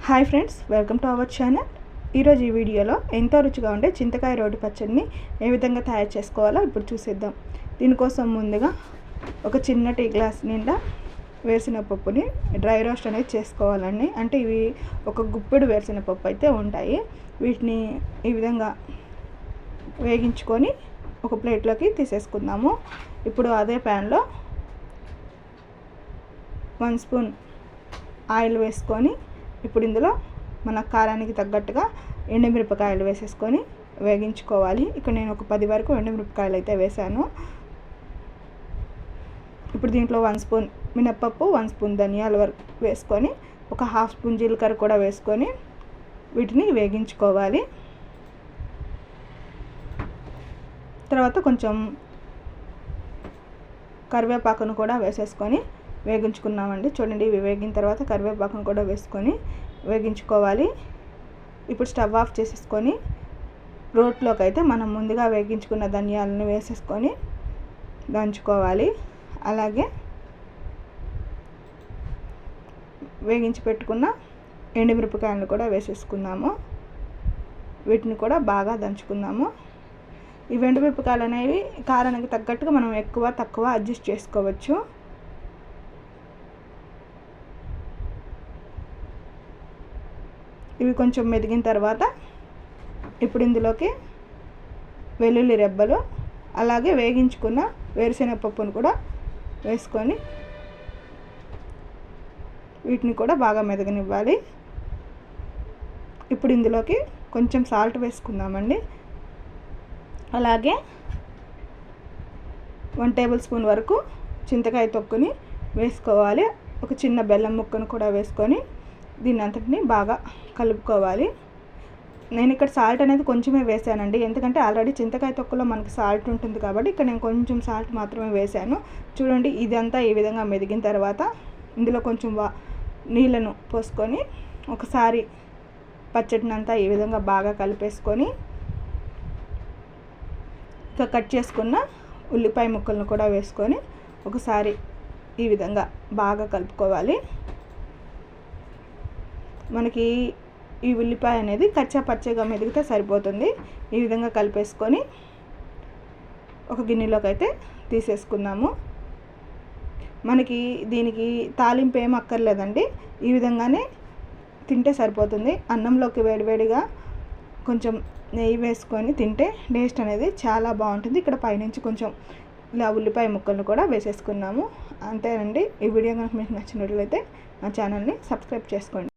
Hi friends, welcome to our channel. ఈరోజు ఈ వీడియోలో ఎంతో రుచిగా ఉండే చింతకాయ రోటి పచ్చడిని ఏ విధంగా తయారు చేసుకోవాలో ఇప్పుడు చూసేద్దాం. దీనికోసం ముందుగా ఒక చిన్న టీ గ్లాస్ నిండా వేరుశనగపప్పుని డ్రై రోస్ట్ అనేది చేసుకోవాలండి. అంటే ఇవి ఒక గుప్పెడు వేరుశనగపప్పు అయితే ఉంటాయి. వీటిని ఈ విధంగా వేగించుకొని ఒక ప్లేట్లోకి తీసేసుకుందాము. ఇప్పుడు అదే ప్యాన్లో 1 స్పూన్ ఆయిల్ వేసుకొని ఇప్పుడు ఇందులో మన కారానికి తగ్గట్టుగా ఎండుమిరపకాయలు వేసేసుకొని వేగించుకోవాలి. ఇక్కడ నేను ఒక 10 వరకు ఎండుమిరపకాయలు అయితే వేసాను. ఇప్పుడు దీంట్లో 1 స్పూన్ మినప్పప్పు, 1 స్పూన్ ధనియాల వరకు వేసుకొని ఒక 1/2 స్పూన్ జీలకర్ర కూడా వేసుకొని వీటిని వేగించుకోవాలి. తర్వాత కొంచెం కరివేపాకును కూడా వేసేసుకొని వేగించుకున్నామండి. చూడండి, ఇవి వేగిన తర్వాత కరివేపాకును కూడా వేసుకొని వేగించుకోవాలి. ఇప్పుడు స్టవ్ ఆఫ్ చేసేసుకొని రోట్లోకి అయితే మనం ముందుగా వేగించుకున్న ధనియాలను వేసేసుకొని దంచుకోవాలి. అలాగే వేగించి పెట్టుకున్న ఎండుమిరపకాయలను కూడా వేసేసుకుందాము. వీటిని కూడా బాగా దంచుకుందాము. ఈ ఎండుమిరపకాయలు అనేవి కారానికి తగ్గట్టుగా మనం ఎక్కువ తక్కువ అడ్జస్ట్ చేసుకోవచ్చు. ఇవి కొంచెం మెదిగిన తర్వాత ఇప్పుడు ఇందులోకి వెల్లుల్లి రెబ్బలు అలాగే వేగించుకున్న వేరుశనగపప్పును కూడా వేసుకొని వీటిని కూడా బాగా మెదగనివ్వాలి. ఇప్పుడు ఇందులోకి కొంచెం సాల్ట్ వేసుకుందామండి. అలాగే 1 టేబుల్ స్పూన్ వరకు చింతకాయ తొక్కుని వేసుకోవాలి. ఒక చిన్న బెల్లం ముక్కను కూడా వేసుకొని దీన్ని అంతటిని బాగా కలుపుకోవాలి. నేను ఇక్కడ సాల్ట్ అనేది కొంచెమే వేసానండి, ఎందుకంటే ఆల్రెడీ చింతకాయ తొక్కులో మనకి సాల్ట్ ఉంటుంది కాబట్టి ఇక్కడ నేను కొంచెం సాల్ట్ మాత్రమే వేసాను. చూడండి, ఇదంతా ఈ విధంగా మెదిగిన తర్వాత ఇందులో కొంచెం నీళ్ళను పోసుకొని ఒకసారి పచ్చడిని అంతా ఈ విధంగా బాగా కలిపేసుకొని ఇక కట్ చేసుకున్న ఉల్లిపాయ ముక్కలను కూడా వేసుకొని ఒకసారి ఈ విధంగా బాగా కలుపుకోవాలి. మనకి ఈ ఉల్లిపాయ అనేది కచ్చా పచ్చగా మెదిగితే సరిపోతుంది. ఈ విధంగా కలిపేసుకొని ఒక గిన్నెలోకి అయితే తీసేసుకుందాము. మనకి దీనికి తాలింపు ఏం అక్కర్లేదండి, ఈ విధంగానే తింటే సరిపోతుంది. అన్నంలోకి వేడివేడిగా కొంచెం నెయ్యి వేసుకొని తింటే టేస్ట్ అనేది చాలా బాగుంటుంది. ఇక్కడ పైనుంచి కొంచెం ఇలా ఉల్లిపాయ ముక్కలను కూడా వేసేసుకున్నాము. అంతేనండి. ఈ వీడియో కనుక మీకు నచ్చినట్లయితే మా ఛానల్ని సబ్స్క్రైబ్ చేసుకోండి.